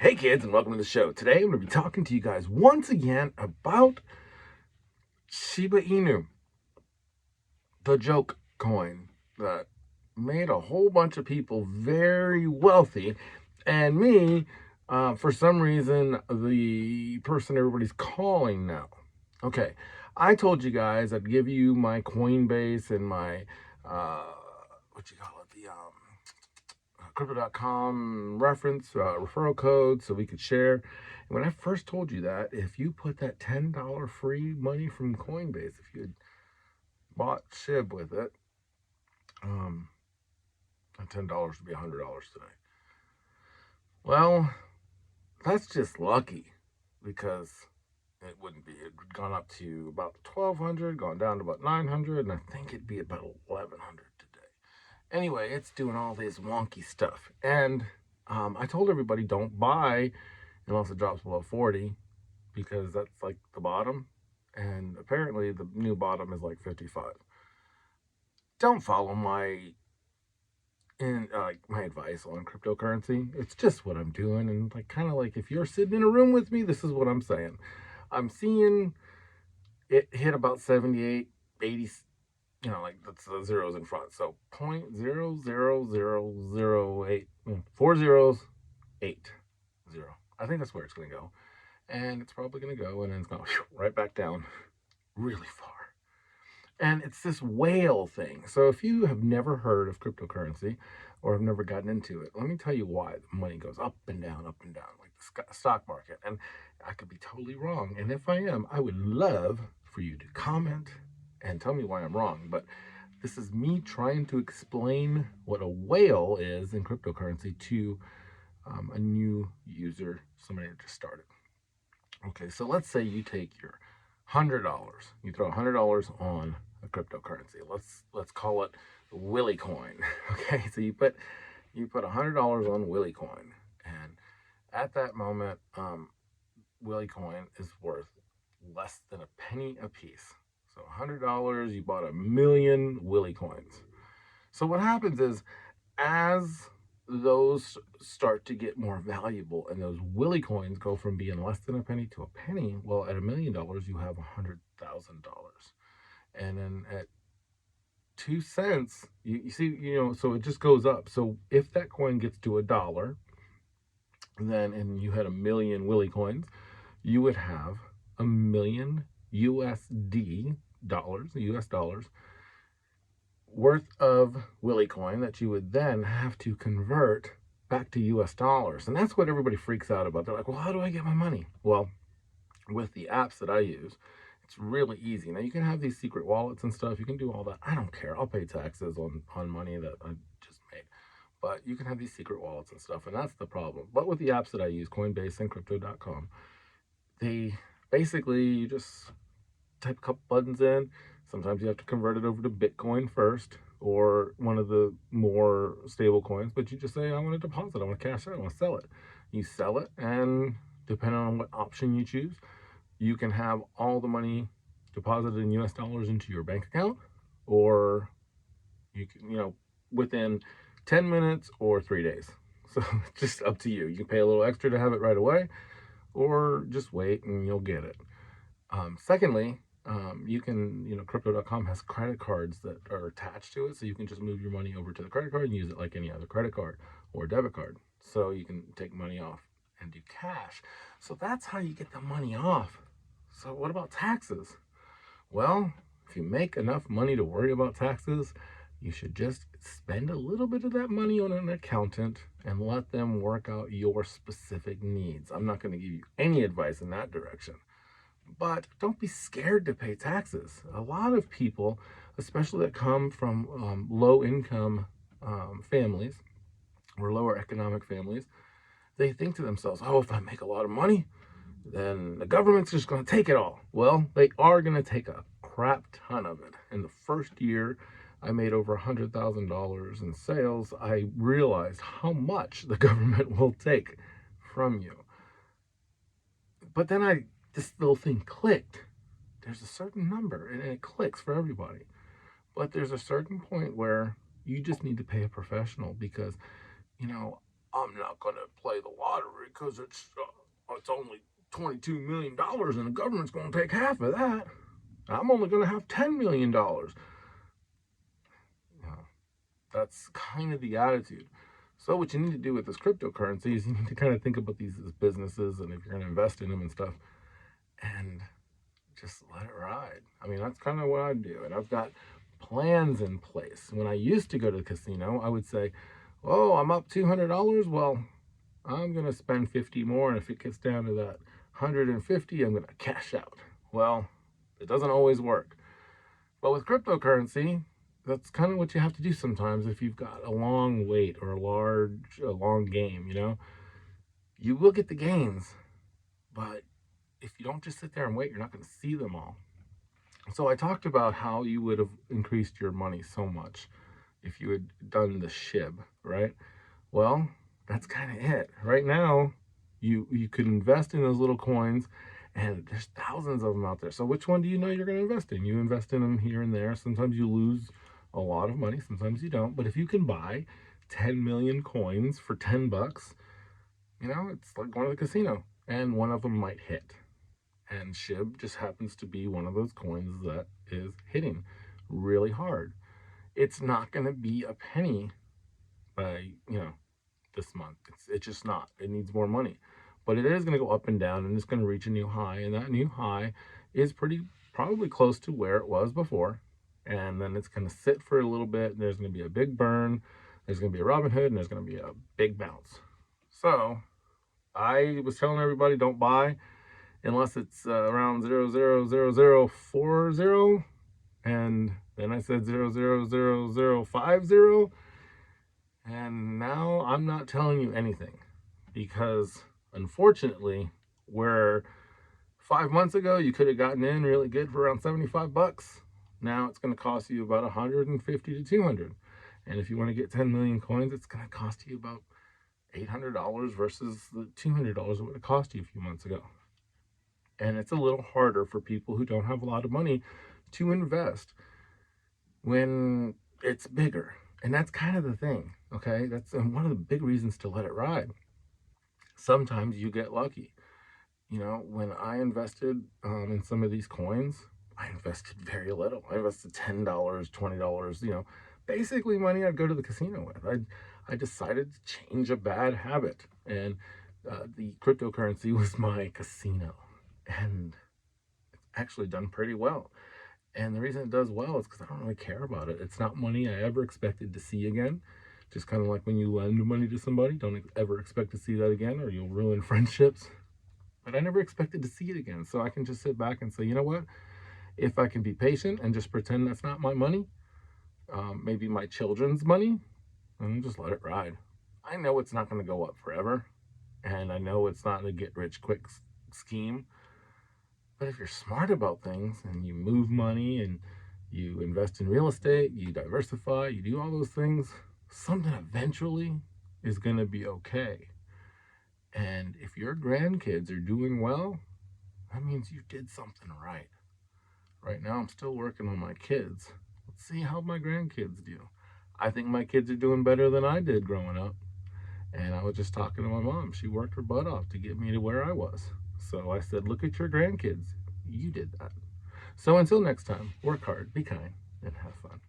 Hey kids, and welcome to the show. Today I'm going to be talking to you guys once again about Shiba Inu, the joke coin that made a whole bunch of people very wealthy, and me, for some reason, the person everybody's calling now. Okay, I told you guys I'd give you my Coinbase and my, what you call it, the Crypto.com reference, referral code so we could share. And when I first told you that, if you put that $10 free money from Coinbase, if you had bought SHIB with it, that $10 would be $100 today. Well, that's just lucky because it wouldn't be. It had gone up to about 1,200, gone down to about 900, and I think it'd be about 1,100 today. Anyway, it's doing all this wonky stuff. And I told everybody don't buy unless it drops below 40 because that's like the bottom. And apparently the new bottom is like 55. Don't follow my advice on cryptocurrency. It's just what I'm doing. And like kind of like if you're sitting in a room with me, this is what I'm saying. I'm seeing it hit about 78, 80, like that's the zeros in front. So 0.00008, 4 zeros, 8, 0. I think that's where it's going to go. And it's probably going to go, and then it's going to right back down really far. And it's this whale thing. So if you have never heard of cryptocurrency or have never gotten into it, let me tell you why the money goes up and down, like the stock market. And I could be totally wrong. And if I am, I would love for you to comment and tell me why I'm wrong. But this is me trying to explain what a whale is in cryptocurrency to a new user, somebody that just started. Okay, so let's say you take your $100, you throw $100 on a cryptocurrency. Let's call it Willycoin. Okay, so you put $100 on Willycoin, and at that moment, Willycoin is worth less than a penny a piece. So $100, you bought 1,000,000 Willycoins. So what happens is, as those start to get more valuable and those Willycoins go from being less than a penny to a penny, well, at $1 million, you have $100,000. And then at 2 cents, you see, so it just goes up. So if that coin gets to $1, then, and you had 1,000,000 Willycoins, you would have 1,000,000 USD dollars, US dollars, worth of Willycoin that you would then have to convert back to US dollars. And that's what everybody freaks out about. They're like, well, how do I get my money? Well, with the apps that I use, it's really easy. Now you can have these secret wallets and stuff. You can do all that. I don't care. I'll pay taxes on money that I just made. But you can have these secret wallets and stuff, and that's the problem. But with the apps that I use, Coinbase and Crypto.com, they basically, you just type a couple buttons in. Sometimes you have to convert it over to Bitcoin first or one of the more stable coins, but you just say, I want to deposit, I want to cash out, I want to sell it. You sell it, and depending on what option you choose, you can have all the money deposited in US dollars into your bank account, or you can, within 10 minutes or 3 days. So it's just up to you. You can pay a little extra to have it right away, or just wait and you'll get it. Secondly, you can, Crypto.com has credit cards that are attached to it, so you can just move your money over to the credit card and use it like any other credit card or debit card. So you can take money off and do cash. So that's how you get the money off. So what about taxes? Well, if you make enough money to worry about taxes, you should just spend a little bit of that money on an accountant and let them work out your specific needs. I'm not going to give you any advice in that direction. But don't be scared to pay taxes. A lot of people, especially that come from low-income families or lower economic families, they think to themselves, oh, if I make a lot of money, then the government's just going to take it all. Well, they are going to take a crap ton of it. In the first year, I made over $100,000 in sales. I realized how much the government will take from you. But then this little thing clicked. There's a certain number, and it clicks for everybody. But there's a certain point where you just need to pay a professional because, I'm not going to play the lottery because it's only $22 million and the government's going to take half of that. I'm only going to have $10 million. That's kind of the attitude. So what you need to do with this cryptocurrency is you need to kind of think about these as businesses, and if you're going to invest in them and stuff, and just let it ride. I mean, that's kind of what I do. And I've got plans in place. When I used to go to the casino, I would say, oh, I'm up $200. Well, I'm going to spend 50 more. And if it gets down to that 150, I'm going to cash out. Well, it doesn't always work. But with cryptocurrency, that's kind of what you have to do sometimes if you've got a long wait or a long game, you know. You will get the gains, but if you don't just sit there and wait, you're not going to see them all. So I talked about how you would have increased your money so much if you had done the SHIB, right? Well, that's kind of it. Right now, you could invest in those little coins, and there's thousands of them out there. So which one do you know you're going to invest in? You invest in them here and there. Sometimes you lose a lot of money, sometimes you don't. But if you can buy 10 million coins for 10 bucks, you know, it's like going to the casino, and one of them might hit. And SHIB just happens to be one of those coins that is hitting really hard. It's not going to be a penny by, this month. It's just not. It needs more money. But it is going to go up and down, and it's going to reach a new high. And that new high is probably close to where it was before. And then it's going to sit for a little bit. And there's going to be a big burn. There's going to be a Robin Hood, and there's going to be a big bounce. So I was telling everybody, don't buy unless it's around 0.00040, and then I said 0.00050, and now I'm not telling you anything, because unfortunately, where 5 months ago you could have gotten in really good for around 75 bucks, now it's going to cost you about 150 to 200. And if you want to get 10 million coins, it's going to cost you about $800 versus the $200 it would have cost you a few months ago. And it's a little harder for people who don't have a lot of money to invest when it's bigger. And that's kind of the thing, okay? That's one of the big reasons to let it ride. Sometimes you get lucky. You know, when I invested in some of these coins, I invested very little. I invested $10, $20, basically money I'd go to the casino with. I decided to change a bad habit, and the cryptocurrency was my casino. And it's actually done pretty well. And the reason it does well is because I don't really care about it. It's not money I ever expected to see again. Just kind of like when you lend money to somebody, don't ever expect to see that again, or you'll ruin friendships. But I never expected to see it again. So I can just sit back and say, you know what? If I can be patient and just pretend that's not my money, maybe my children's money, and just let it ride. I know it's not going to go up forever. And I know it's not a get rich quick scheme. But if you're smart about things and you move money and you invest in real estate, you diversify, you do all those things, something eventually is going to be okay. And if your grandkids are doing well, that means you did something right. Right now, I'm still working on my kids. Let's see how my grandkids do. I think my kids are doing better than I did growing up. And I was just talking to my mom. She worked her butt off to get me to where I was. So I said, look at your grandkids. You did that. So until next time, work hard, be kind, and have fun.